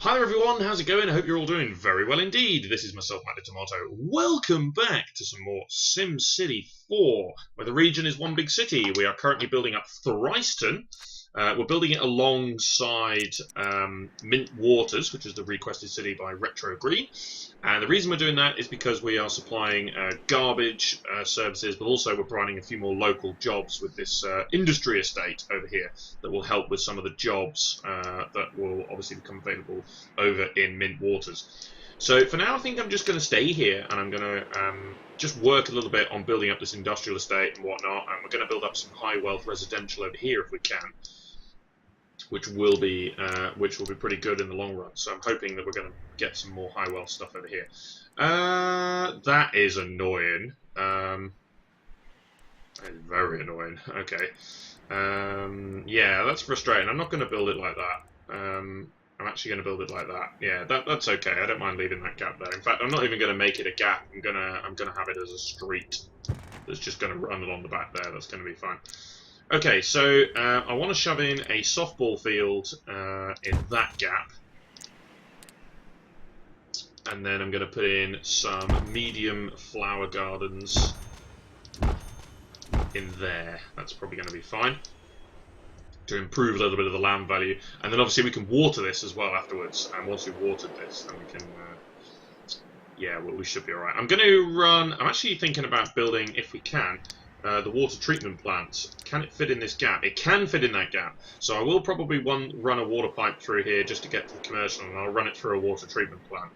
Hi there everyone, how's it going? I hope you're all doing very well indeed. This is myself, Matt the Tomato. Welcome back to some more SimCity 4, where the region is one big city. We are currently building up Thriston. We're building it alongside Mint Waters, which is the requested city by Retro Green. And the reason we're doing that is because we are supplying garbage services, but also we're providing a few more local jobs with this industry estate over here that will help with some of the jobs that will obviously become available over in Mint Waters. So for now, I think I'm just going to stay here and I'm going to just work a little bit on building up this industrial estate and whatnot. And we're going to build up some high wealth residential over here if we can, which will be pretty good in the long run. So I'm hoping that we're going to get some more high wealth stuff over here. That is annoying. That is very annoying. Okay. Yeah, that's frustrating. I'm not going to build it like that. I'm actually going to build it like that. Yeah, that's okay. I don't mind leaving that gap there. In fact, I'm not even going to make it a gap. I'm gonna have it as a street that's just going to run along the back there. That's going to be fine. Okay, so I want to shove in a softball field in that gap, and then I'm going to put in some medium flower gardens in there. That's probably going to be fine to improve a little bit of the land value, and then obviously we can water this as well afterwards. And once we've watered this, then we can, yeah, well, we should be all right. I'm going to run. I'm actually thinking about building, if we can, the water treatment plant. Can it fit in this gap? It can fit in that gap. So I will probably run a water pipe through here just to get to the commercial, and I'll run it through a water treatment plant,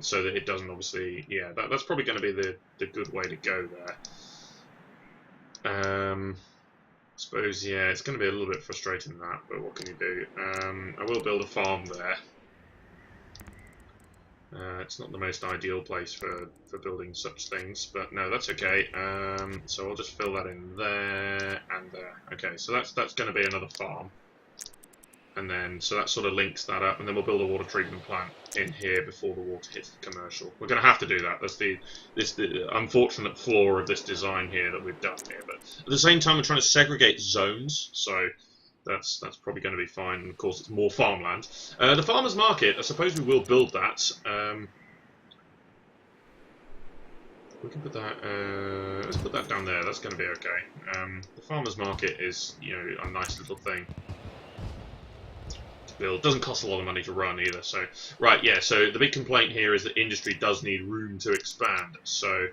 so that it doesn't obviously. Yeah, that's probably going to be the good way to go there. I suppose, yeah, it's going to be a little bit frustrating that, but what can you do? I will build a farm there. It's not the most ideal place for building such things, but no, that's okay. So I'll just fill that in there and there. Okay, so that's going to be another farm. And then, so that sort of links that up, and then we'll build a water treatment plant in here before the water hits the commercial. We're going to have to do that. That's the unfortunate flaw of this design here that we've done here. But at the same time, we're trying to segregate zones, so that's probably going to be fine. And of course, it's more farmland. The farmers market, I suppose we will build that. We can put that. Let's put that down there. That's going to be okay. The farmers market is, you know, a nice little thing. Build. Doesn't cost a lot of money to run either. So right, yeah, so the big complaint here is that industry does need room to expand, so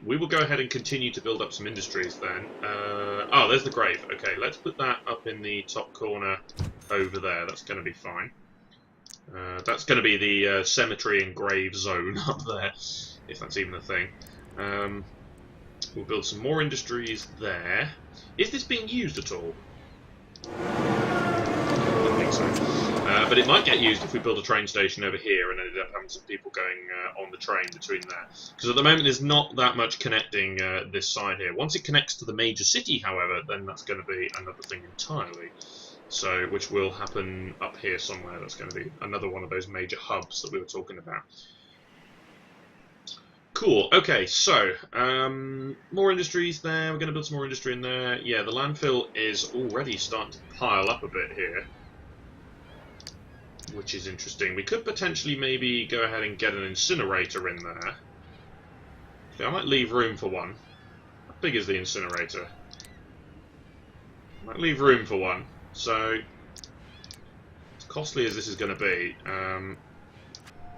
we will go ahead and continue to build up some industries then. Oh, there's the grave. Okay, let's put that up in the top corner over there. That's going to be fine. That's going to be the cemetery and grave zone up there, if that's even a thing. We'll build some more industries there. Is this being used at all? So. But it might get used if we build a train station over here and ended up having some people going on the train between there. Because at the moment there's not that much connecting this side here. Once it connects to the major city, however, then that's going to be another thing entirely. So, which will happen up here somewhere. That's going to be another one of those major hubs that we were talking about. Cool. Okay, so more industries there. We're going to build some more industry in there. Yeah, the landfill is already starting to pile up a bit here, which is interesting. We could potentially maybe go ahead and get an incinerator in there. Okay, I might leave room for one. How big is the incinerator? I might leave room for one. So, as costly as this is going to be, we're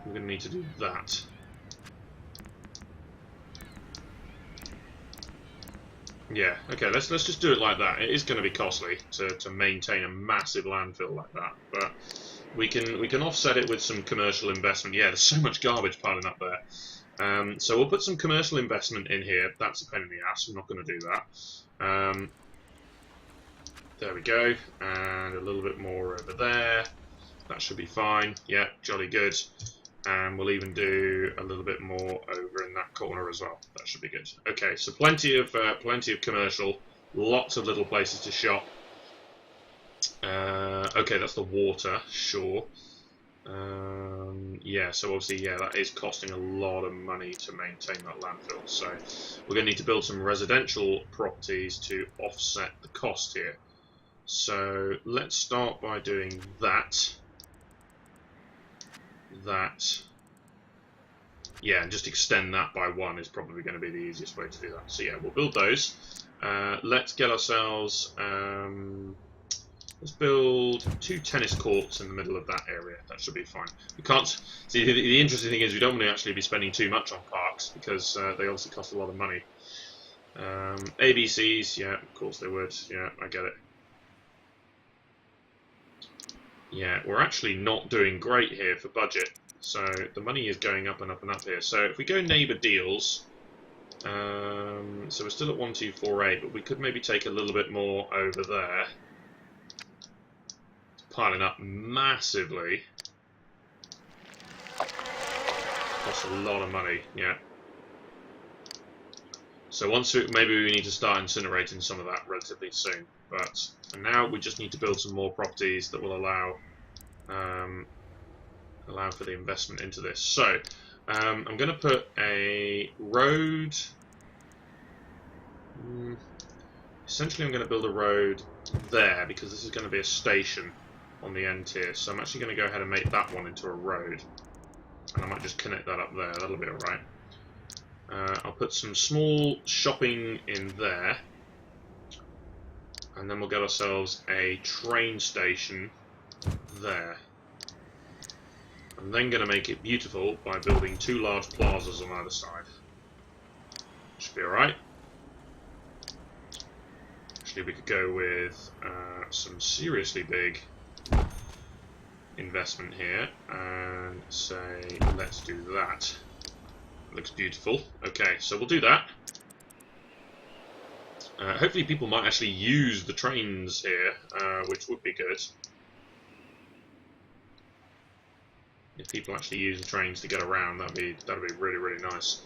going to need to do that. Yeah, okay, let's just do it like that. It is going to be costly to maintain a massive landfill like that, but we can offset it with some commercial investment. Yeah, there's so much garbage piling up there. So we'll put some commercial investment in here. That's a pain in the ass. I'm not going to do that. There we go. And a little bit more over there. That should be fine. Yeah, jolly good. And we'll even do a little bit more over in that corner as well. That should be good. Okay, so plenty of commercial. Lots of little places to shop. Okay, that's the water, sure. Yeah, so obviously, yeah, that is costing a lot of money to maintain that landfill. So we're going to need to build some residential properties to offset the cost here. So let's start by doing that. that. Yeah, and just extend that by 1 is probably going to be the easiest way to do that. So yeah, we'll build those. Let's get ourselves. Let's build 2 tennis courts in the middle of that area. That should be fine. We can't see. The interesting thing is we don't want to actually be spending too much on parks because they obviously cost a lot of money. ABCs, yeah, of course they would. Yeah, I get it. Yeah, we're actually not doing great here for budget. So the money is going up and up and up here. So if we go neighbour deals, so we're still at 1248, but we could maybe take a little bit more over there. It's piling up massively. Costs a lot of money, yeah. So maybe we need to start incinerating some of that relatively soon. But for now, we just need to build some more properties that will allow for the investment into this. So I'm going to put a road. Essentially, I'm going to build a road there because this is going to be a station on the end here. So I'm actually going to go ahead and make that one into a road, and I might just connect that up there. That'll be all right. I'll put some small shopping in there, and then we'll get ourselves a train station there. I'm then going to make it beautiful by building 2 large plazas on either side. Should be alright. Actually, we could go with some seriously big investment here and say, let's do that. Looks beautiful. Okay, so we'll do that. Hopefully people might actually use the trains here, which would be good. If people actually use the trains to get around, that'd be really, really nice.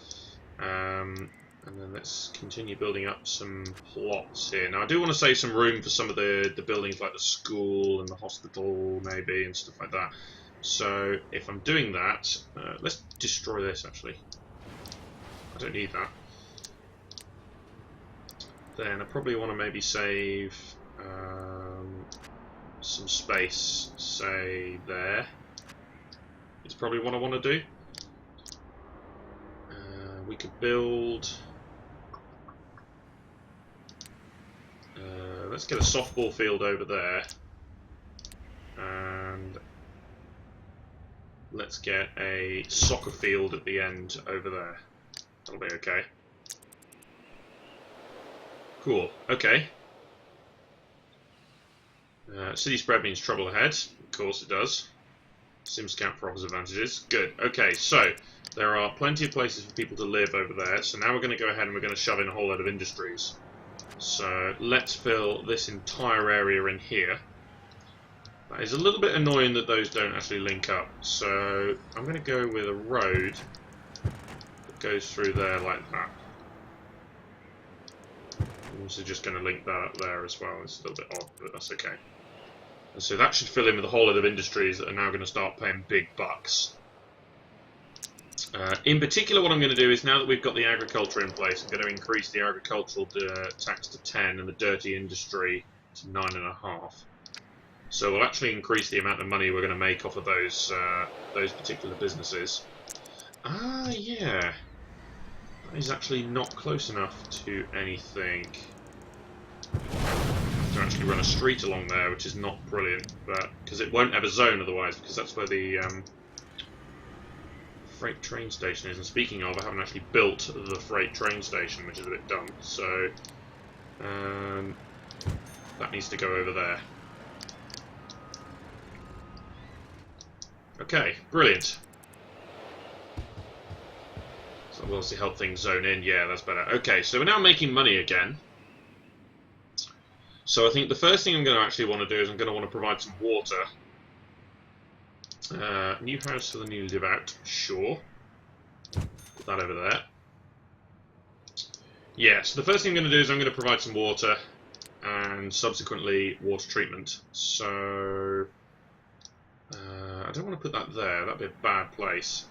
And then let's continue building up some plots here. Now I do want to save some room for some of the buildings like the school and the hospital maybe and stuff like that. So if I'm doing that, let's destroy this actually. I don't need that. Then I probably want to maybe save some space, say there. It's probably what I want to do. We could build. Let's get a softball field over there, and let's get a soccer field at the end over there. That'll be okay. Cool. Okay. City spread means trouble ahead. Of course it does. SimScout for offers advantages. Good. Okay, so there are plenty of places for people to live over there. So now we're going to go ahead and we're going to shove in a whole load of industries. So let's fill this entire area in here. That is a little bit annoying that those don't actually link up. So I'm going to go with a road that goes through there like that. I'm also just going to link that up there as well. It's a little bit odd, but that's okay. And so that should fill in with a whole lot of industries that are now going to start paying big bucks. In particular, what I'm going to do is, now that we've got the agriculture in place, I'm going to increase the agricultural tax to 10 and the dirty industry to 9.5. So we'll actually increase the amount of money we're going to make off of those particular businesses. Ah, yeah. That is actually not close enough to anything to actually run a street along there, which is not brilliant, but because it won't have a zone otherwise, because that's where the freight train station is. And speaking of, I haven't actually built the freight train station, which is a bit dumb, so that needs to go over there. Okay, brilliant. So we'll obviously help things zone in. Yeah, that's better. Okay, so we're now making money again. So I think the first thing I'm going to actually want to do is I'm going to want to provide some water. New house for the newly devout. Sure. Put that over there. Yeah, so the first thing I'm going to do is I'm going to provide some water and subsequently water treatment. So I don't want to put that there. That'd be a bad place.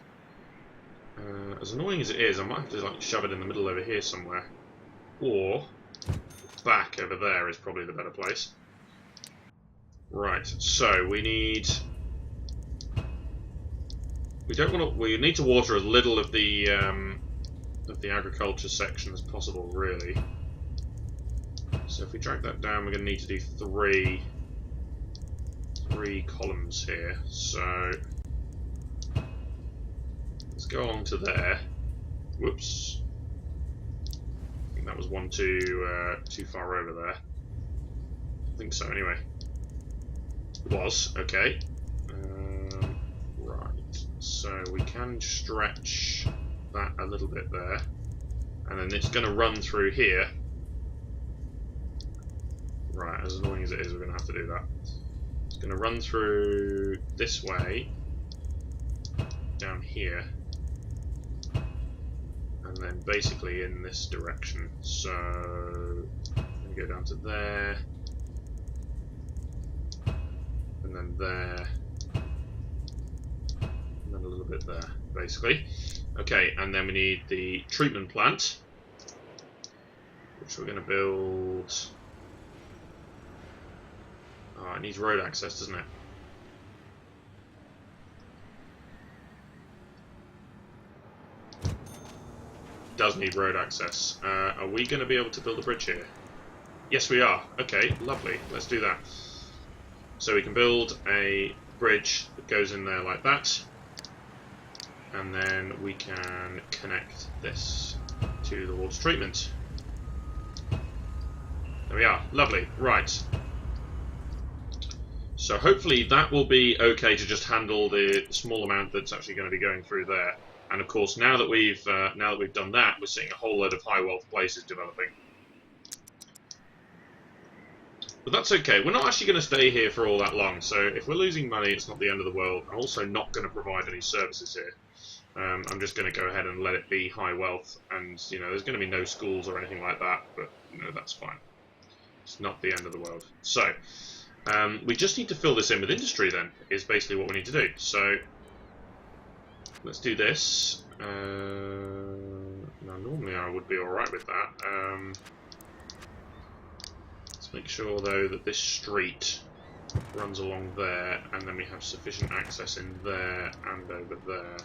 As annoying as it is, I might have to like shove it in the middle over here somewhere, or back over there is probably the better place. Right, so we need We don't want to. We need to water as little of the agriculture section as possible, really. So if we drag that down, we're going to need to do three columns here. So let's go along to there. Whoops. I think that was one too far over there. I think so, anyway. It was, okay. Right, so we can stretch that a little bit there. And then it's going to run through here. Right, as annoying as it is, we're going to have to do that. It's going to run through this way, down here, and then basically in this direction. So, I'm going to go down to there, and then there, and then a little bit there, basically. Okay, and then we need the treatment plant, which we're going to build. Oh, it needs road access, doesn't it? It does need road access. Are we going to be able to build a bridge here? Yes, we are. Okay, lovely. Let's do that. So we can build a bridge that goes in there like that. And then we can connect this to the water treatment. There we are. Lovely. Right. So hopefully that will be okay to just handle the small amount that's actually going to be going through there. And of course, now that we've done that, we're seeing a whole load of high wealth places developing. But that's okay. We're not actually going to stay here for all that long. So if we're losing money, it's not the end of the world. I'm also not going to provide any services here. I'm just going to go ahead and let it be high wealth. And you know, there's going to be no schools or anything like that. But you know, that's fine. It's not the end of the world. So. We just need to fill this in with industry then, is basically what we need to do. So, let's do this. Now, normally I would be alright with that. Let's make sure, though, that this street runs along there, and then we have sufficient access in there and over there.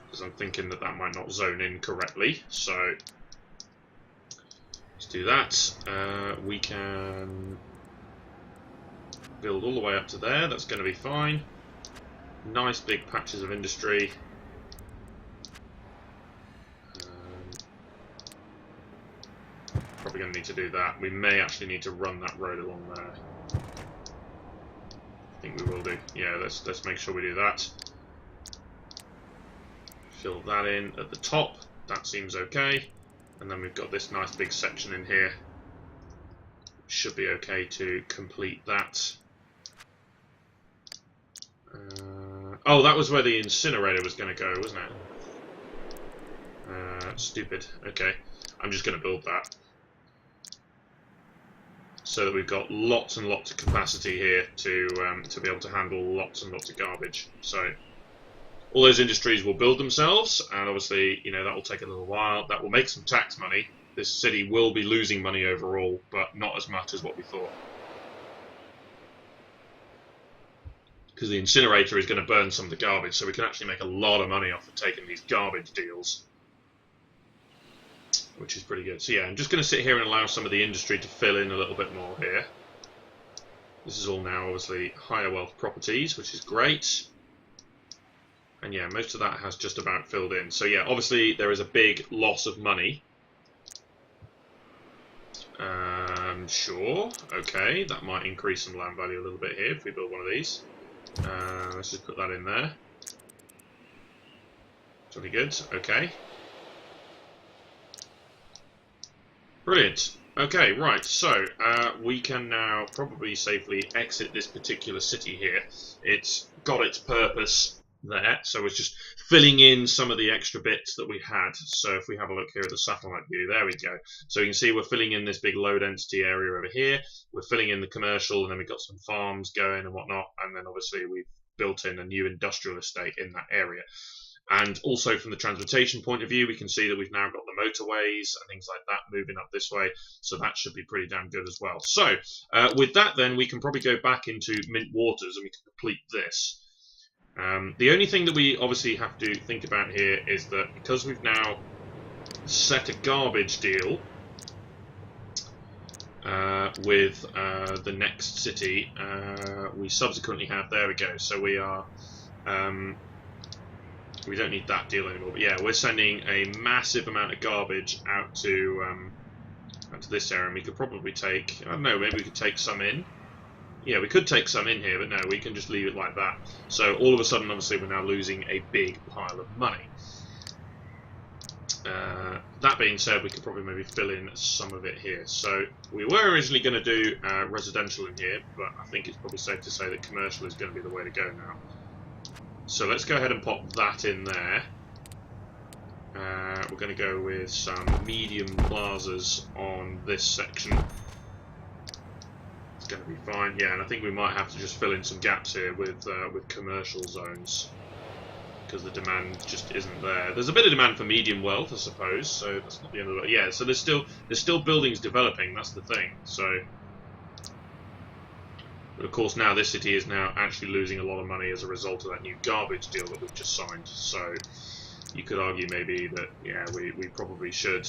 Because I'm thinking that that might not zone in correctly. So, let's do that. We can build all the way up to there, that's going to be fine. Nice big patches of industry. Probably going to need to do that. We may actually need to run that road along there. I think we will do. Yeah, let's make sure we do that. Fill that in at the top. That seems okay. And then we've got this nice big section in here. Should be okay to complete that. Oh, that was where the incinerator was going to go, wasn't it? Stupid. Okay, I'm just going to build that. So that we've got lots and lots of capacity here to be able to handle lots and lots of garbage. So all those industries will build themselves, and obviously, you know, that will take a little while. That will make some tax money. This city will be losing money overall, but not as much as what we thought. Because the incinerator is going to burn some of the garbage, so we can actually make a lot of money off of taking these garbage deals. Which is pretty good. So yeah, I'm just going to sit here and allow some of the industry to fill in a little bit more here. This is all now obviously higher wealth properties, which is great. And yeah, most of that has just about filled in. So yeah, obviously there is a big loss of money. Sure, okay, that might increase some land value a little bit here if we build one of these. Let's just put that in there. Pretty good, okay. Brilliant. Okay, right, so we can now probably safely exit this particular city here. It's got its purpose there, so it's just filling in some of the extra bits that we had. So if we have a look here at the satellite view, there we go. So you can see we're filling in this big low density area over here. We're filling in the commercial, and then we've got some farms going and whatnot, and then obviously we've built in a new industrial estate in that area. And also from the transportation point of view, we can see that we've now got the motorways and things like that moving up this way. So that should be pretty damn good as well. So with that then, we can probably go back into Mint Waters and we can complete this. The only thing that we obviously have to think about here is that because we've now set a garbage deal with the next city, we subsequently have, there we go, so we are, we don't need that deal anymore, but yeah, we're sending a massive amount of garbage out to this area, and we could probably take, I don't know, maybe we could take some in. Yeah, we could take some in here, but no, we can just leave it like that. So all of a sudden, obviously, we're now losing a big pile of money. That being said, we could probably maybe fill in some of it here. So we were originally going to do residential in here, but I think it's probably safe to say that commercial is going to be the way to go now. So let's go ahead and pop that in there. We're going to go with some medium plazas on this section. It's going to be fine. Yeah, and I think we might have to just fill in some gaps here with commercial zones, because the demand just isn't there. There's a bit of demand for medium wealth, I suppose, so that's not the end of it. Yeah, so there's still buildings developing, that's the thing. So, but of course now this city is now actually losing a lot of money as a result of that new garbage deal that we've just signed. So you could argue maybe that, yeah, we probably should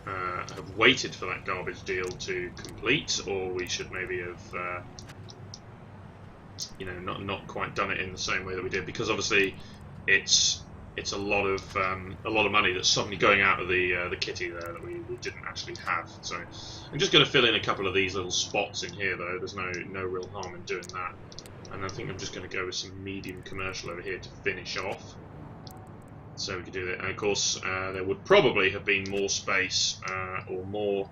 have waited for that garbage deal to complete, or we should maybe have you know, not quite done it in the same way that we did, because obviously it's a lot of money that's suddenly going out of the kitty there that we didn't actually have. So I'm just going to fill in a couple of these little spots in here, though. There's no real harm in doing that, and I think I'm just going to go with some medium commercial over here to finish off. So we could do that, and of course there would probably have been more space or more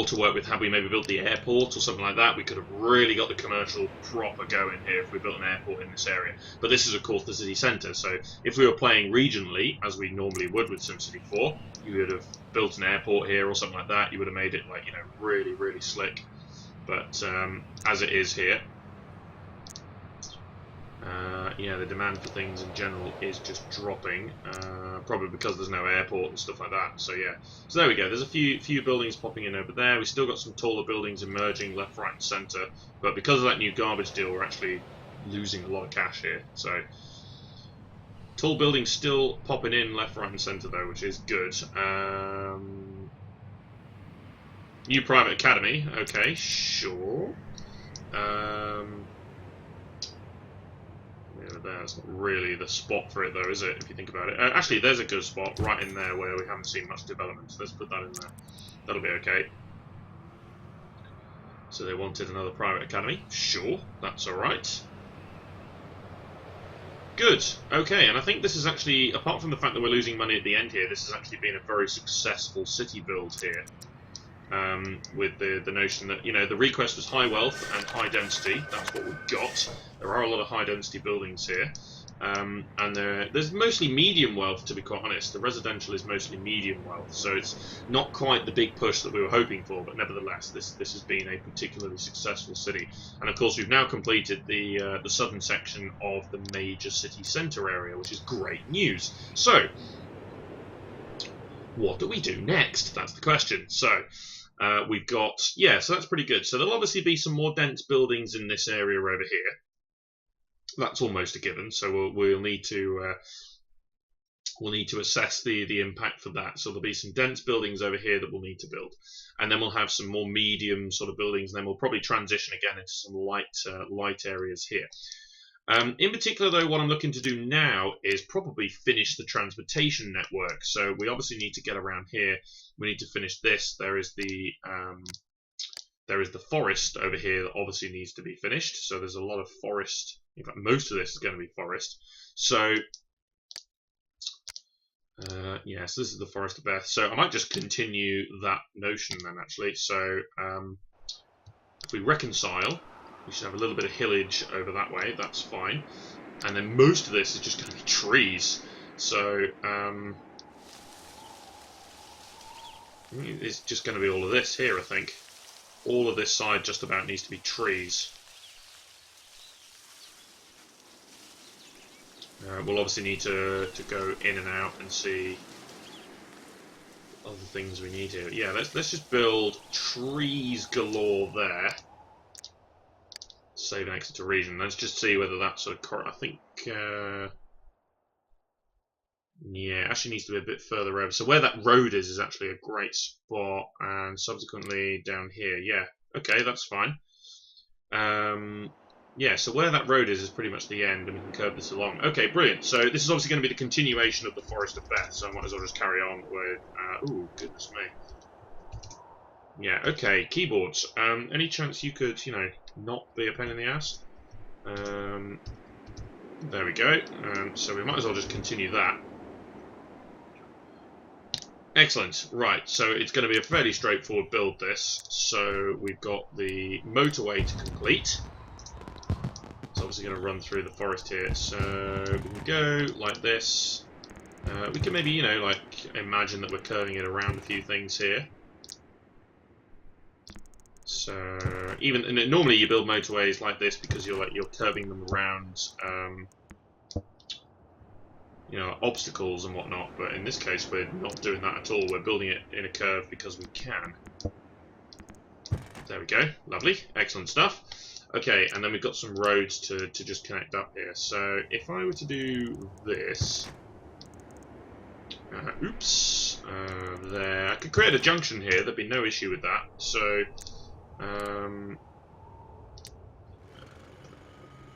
to work with had we maybe built the airport or something like that. We could have really got the commercial proper going here if we built an airport in this area. But this is, of course, the city centre, so if we were playing regionally, as we normally would with SimCity 4, you would have built an airport here or something like that. You would have made it, like, you know, really, really slick. But as it is here, yeah, the demand for things in general is just dropping, probably because there's no airport and stuff like that. So yeah, so there we go. There's a few buildings popping in over there. We still got some taller buildings emerging left, right, and centre, but because of that new garbage deal, we're actually losing a lot of cash here. So tall buildings still popping in left, right, and centre though, which is good. New private academy. Okay, sure. That's not really the spot for it, though, is it, if you think about it? Actually, there's a good spot right in there where we haven't seen much development, so let's put that in there. That'll be okay. So they wanted another private academy. Sure, that's alright. Good. Okay, and I think this is actually, apart from the fact that we're losing money at the end here, this has actually been a very successful city build here. With the notion that, you know, the request was high wealth and high density. That's what we've got. There are a lot of high density buildings here, and there's mostly medium wealth, to be quite honest. The residential is mostly medium wealth, so it's not quite the big push that we were hoping for, but nevertheless this has been a particularly successful city. And of course we've now completed the southern section of the major city centre area, which is great news. So what do we do next? That's the question. So we've got, yeah, so that's pretty good. So there'll obviously be some more dense buildings in this area over here. That's almost a given. So we'll need to assess the impact for that. So there'll be some dense buildings over here that we'll need to build, and then we'll have some more medium sort of buildings, and then we'll probably transition again into some light areas here. In particular, though, what I'm looking to do now is probably finish the transportation network. So we obviously need to get around here. We need to finish this. There is the forest over here that obviously needs to be finished. So there's a lot of forest. In fact, most of this is going to be forest. So yeah, so this is the Forest of Beth. So I might just continue that notion then, actually. So if we reconcile, we should have a little bit of hillage over that way. That's fine. And then most of this is just going to be trees. So it's just going to be all of this here, I think. All of this side just about needs to be trees. We'll obviously need to go in and out and see other things we need here. Yeah, let's just build trees galore there. Save and exit to region. Let's just see whether that's sort of I think. Yeah, actually needs to be a bit further over. So where that road is actually a great spot, and subsequently down here. Yeah, okay, that's fine. Yeah, so where that road is pretty much the end, and we can curve this along. Okay, brilliant. So this is obviously going to be the continuation of the Forest of Beth, so I might as well just carry on with... ooh, goodness me. Yeah, okay, keyboards. Any chance you could, you know, not be a pain in the ass? There we go. So we might as well just continue that. Excellent. Right, so it's going to be a fairly straightforward build, this. So we've got the motorway to complete. It's obviously going to run through the forest here. So we can go like this. We can maybe, you know, like imagine that we're curving it around a few things here. So even and normally you build motorways like this because you're curving them around. You know, obstacles and whatnot, but in this case we're not doing that at all. We're building it in a curve because we can. There we go, lovely, excellent stuff. Okay, and then we've got some roads to just connect up here. So if I were to do this, there, I could create a junction here. There'd be no issue with that. So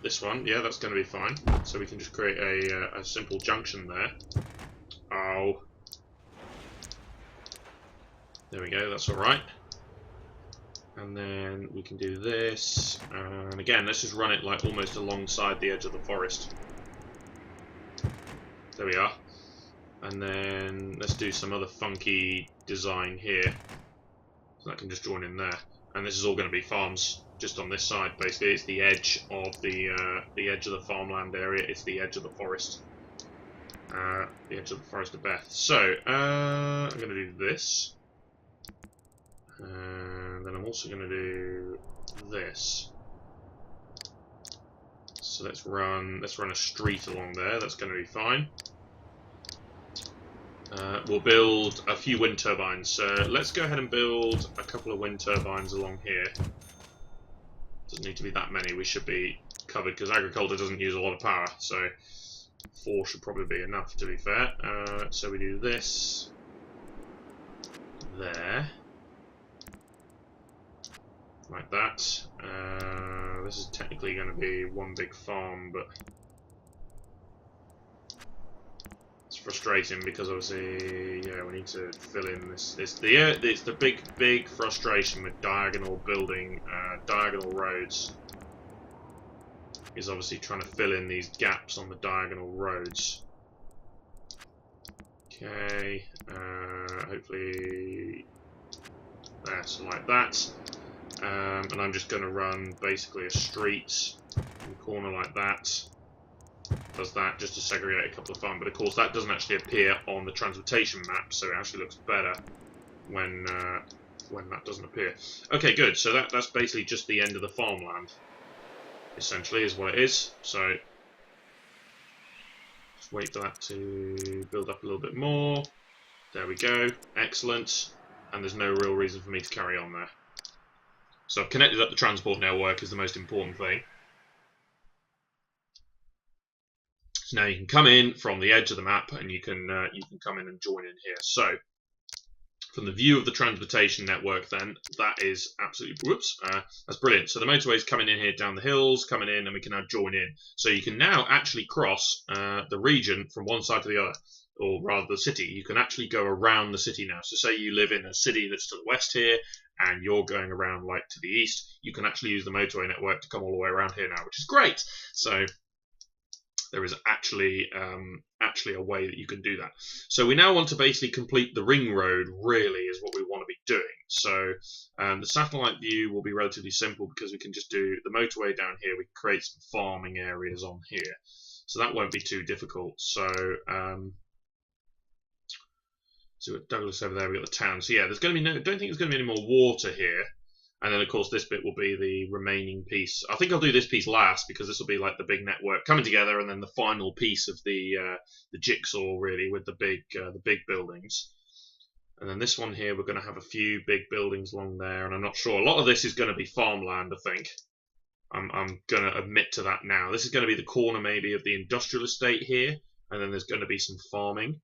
this one, yeah, that's going to be fine. So we can just create a simple junction there. Oh. There we go, that's alright. And then we can do this. And again, let's just run it like almost alongside the edge of the forest. There we are. And then let's do some other funky design here. So that can just join in there. And this is all going to be farms. Just on this side, basically, it's the edge of the edge of the farmland area. It's the edge of the forest, the edge of the Forest of Beth. So I'm going to do this, and then I'm also going to do this. So let's run a street along there. That's going to be fine. We'll build a few wind turbines. So let's go ahead and build a couple of wind turbines along here. Doesn't need to be that many, we should be covered because agriculture doesn't use a lot of power, so 4 should probably be enough to be fair. So we do this there, like that. This is technically going to be one big farm, but it's frustrating because obviously, yeah, we need to fill in this. It's the big frustration with diagonal building, diagonal roads. Is obviously trying to fill in these gaps on the diagonal roads. Okay, hopefully there, so like that. And I'm just going to run basically a street in the corner like that. Does that just to segregate a couple of farms, but of course that doesn't actually appear on the transportation map, so it actually looks better when that doesn't appear. Okay, good. So that's basically just the end of the farmland, essentially, is what it is. So just wait for that to build up a little bit more. There we go. Excellent. And there's no real reason for me to carry on there. So I've connected up the transport network is the most important thing. So now you can come in from the edge of the map, and you can come in and join in here. So from the view of the transportation network, then that is absolutely that's brilliant. So the motorway is coming in here down the hills, coming in, and we can now join in. So you can now actually cross the region from one side to the other, or rather the city. You can actually go around the city now. So say you live in a city that's to the west here, and you're going around like to the east. You can actually use the motorway network to come all the way around here now, which is great. So there is actually a way that you can do that. So we now want to basically complete the ring road, really, is what we want to be doing. So the satellite view will be relatively simple because we can just do the motorway down here. We can create some farming areas on here. So that won't be too difficult. So with Douglas over there, we've got the town. So yeah, there's going to be don't think there's going to be any more water here. And then, of course, this bit will be the remaining piece. I think I'll do this piece last because this will be like the big network coming together, and then the final piece of the jigsaw, really, with the big buildings. And then this one here, we're going to have a few big buildings along there, and I'm not sure. A lot of this is going to be farmland, I think. I'm going to admit to that now. This is going to be the corner maybe of the industrial estate here, and then there's going to be some farming.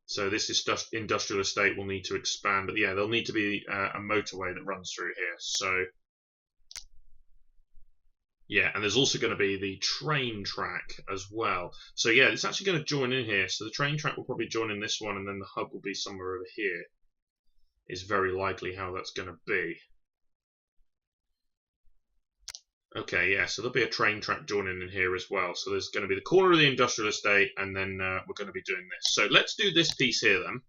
So this is industrial estate will need to expand, but yeah, there'll need to be a motorway that runs through here. So yeah, and there's also going to be the train track as well. So yeah, it's actually going to join in here. So the train track will probably join in this one, and then the hub will be somewhere over here. Is very likely how that's going to be. Okay, yeah, so there'll be a train track joining in here as well. So there's going to be the corner of the industrial estate, and then we're going to be doing this. So let's do this piece here then.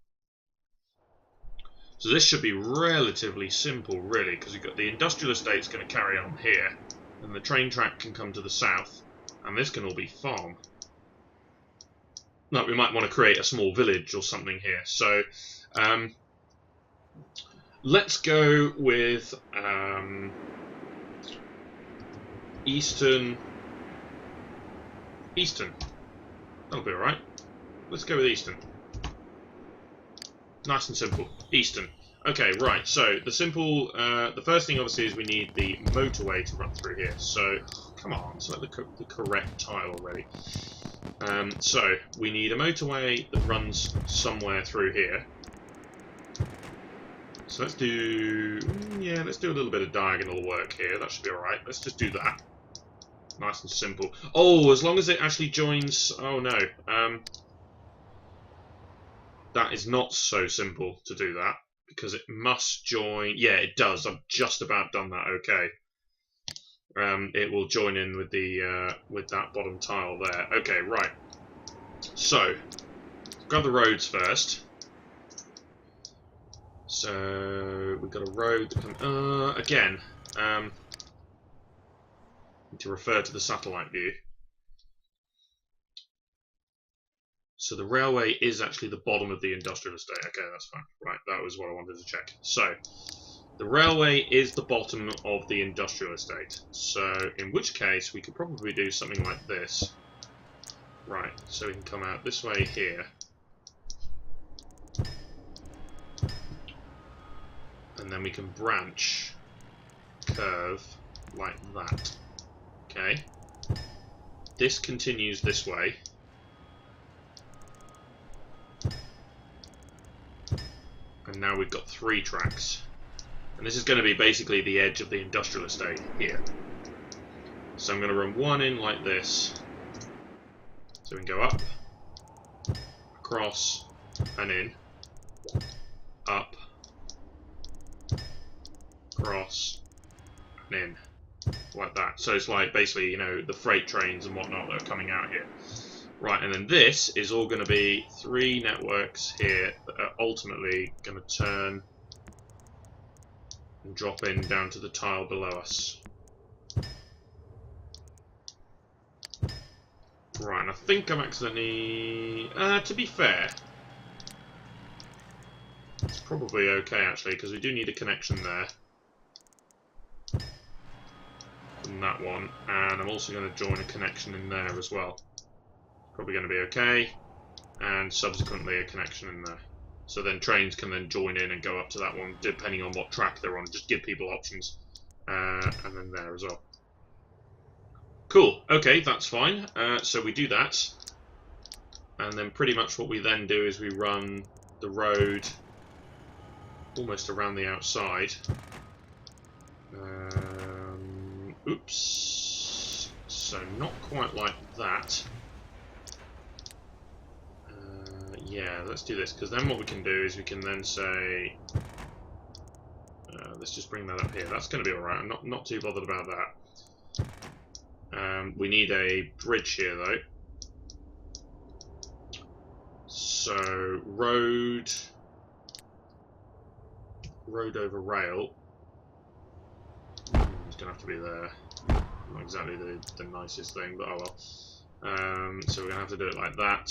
So this should be relatively simple, really, because we've got the industrial estate's going to carry on here, and the train track can come to the south, and this can all be farm. Like, we might want to create a small village or something here. So let's go with Eastern. That'll be alright. Let's go with Eastern. Nice and simple. Eastern. Okay, right. So the first thing obviously is we need the motorway to run through here. So come on, select the correct tile already. So we need a motorway that runs somewhere through here. So let's do a little bit of diagonal work here. That should be alright. Let's just do that. Nice and simple. Oh, as long as it actually joins... Oh, no. That is not so simple to do that, because it must join... Yeah, it does. I've just about done that okay. It will join in with the with that bottom tile there. Okay, right. So, grab the roads first. So, we've got a road that can... again... to refer to the satellite view. So the railway is actually the bottom of the industrial estate. Okay, that's fine. Right, that was what I wanted to check. So the railway is the bottom of the industrial estate. So in which case we could probably do something like this. Right, so we can come out this way here. And then we can branch, curve, like that. Okay, this continues this way, and now we've got 3 tracks, and this is going to be basically the edge of the industrial estate here. So I'm going to run one in like this, so we can go up, across, and in, up, across, and in. Like that. So it's like basically, you know, the freight trains and whatnot that are coming out here. Right, and then this is all going to be 3 networks here that are ultimately going to turn and drop in down to the tile below us. Right, and I think I'm accidentally... to be fair, it's probably okay actually, because we do need a connection there. From that one, and I'm also going to join a connection in there as well. Probably going to be okay, and subsequently a connection in there. So then trains can then join in and go up to that one, depending on what track they're on. Just give people options, and then there as well. Cool. Okay, that's fine. So we do that, and then pretty much what we then do is we run the road almost around the outside. Oops. So not quite like that. Yeah, let's do this, because then what we can do is we can then say... let's just bring that up here. That's going to be alright. I'm not too bothered about that. We need a bridge here, though. So, road over rail. It's going to have to be there. Not exactly the nicest thing, but oh well. So we're going to have to do it like that.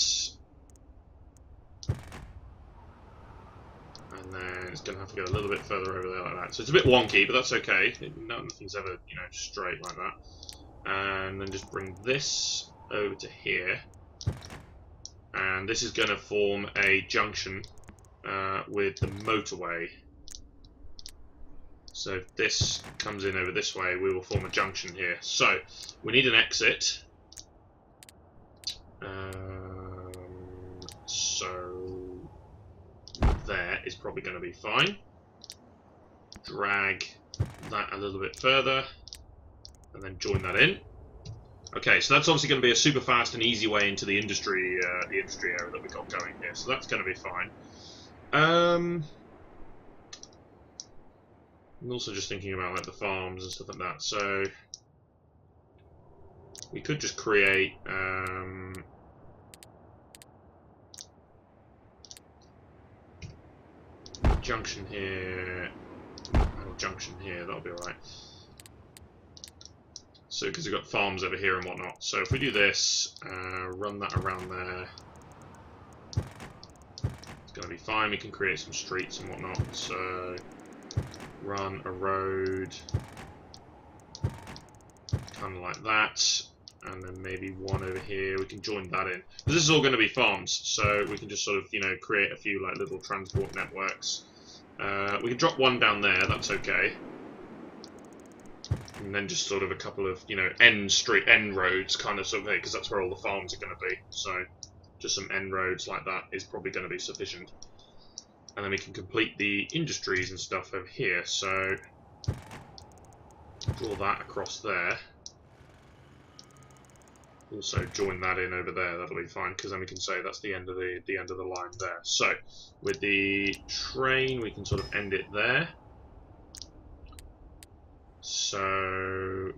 And then it's going to have to go a little bit further over there like that. So it's a bit wonky, but that's okay. Nothing's ever, you know, straight like that. And then just bring this over to here. And this is going to form a junction with the motorway. So if this comes in over this way, we will form a junction here. So we need an exit. So there is probably going to be fine. Drag that a little bit further, and then join that in. Okay, so that's obviously going to be a super fast and easy way into the industry area that we got going here. So that's going to be fine. I'm also just thinking about like the farms and stuff like that. So we could just create junction here and a junction here. That'll be alright. So because we've got farms over here and whatnot. So if we do this, run that around there, it's going to be fine. We can create some streets and whatnot. So run a road kind of like that, and then maybe one over here. We can join that in. This is all going to be farms, so we can just sort of, you know, create a few like little transport networks. We can drop one down there. That's okay. And then just sort of a couple of, you know, end roads kind of sort of, because that's where all the farms are going to be. So just some end roads like that is probably going to be sufficient. And then we can complete the industries and stuff over here. So draw that across there. Also join that in over there. That'll be fine, because then we can say that's the end of the line there. So with the train, we can sort of end it there. So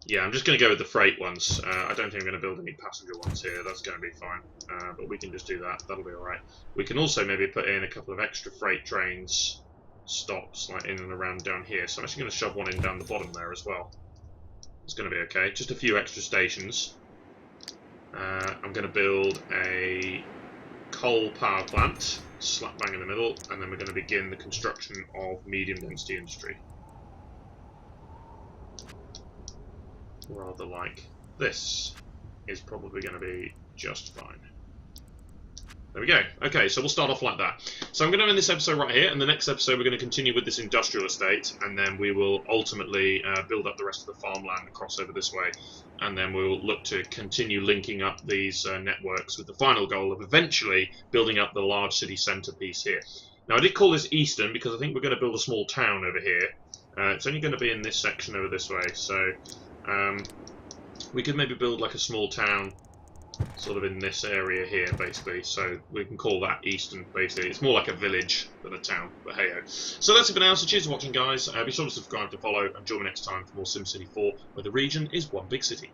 yeah, I'm just going to go with the freight ones. I don't think I'm going to build any passenger ones here. That's going to be fine. But we can just do that. That'll be alright. We can also maybe put in a couple of extra freight trains stops like in and around down here. So I'm actually going to shove one in down the bottom there as well. It's going to be okay. Just a few extra stations. I'm going to build a coal power plant slap bang in the middle, and then we're going to begin the construction of medium density industry. Rather like this is probably going to be just fine. There we go. Okay, so we'll start off like that. So I'm going to end this episode right here, and the next episode we're going to continue with this industrial estate, and then we will ultimately build up the rest of the farmland across over this way, and then we'll look to continue linking up these networks with the final goal of eventually building up the large city centre piece here. Now I did call this Eastern because I think we're going to build a small town over here. It's only going to be in this section over this way, so we could maybe build like a small town sort of in this area here, basically, so we can call that Eastern, basically. It's more like a village than a town, but hey-ho. So that's it for now, so cheers for watching, guys. Be sure to subscribe to follow, and join me next time for more SimCity 4, where the region is one big city.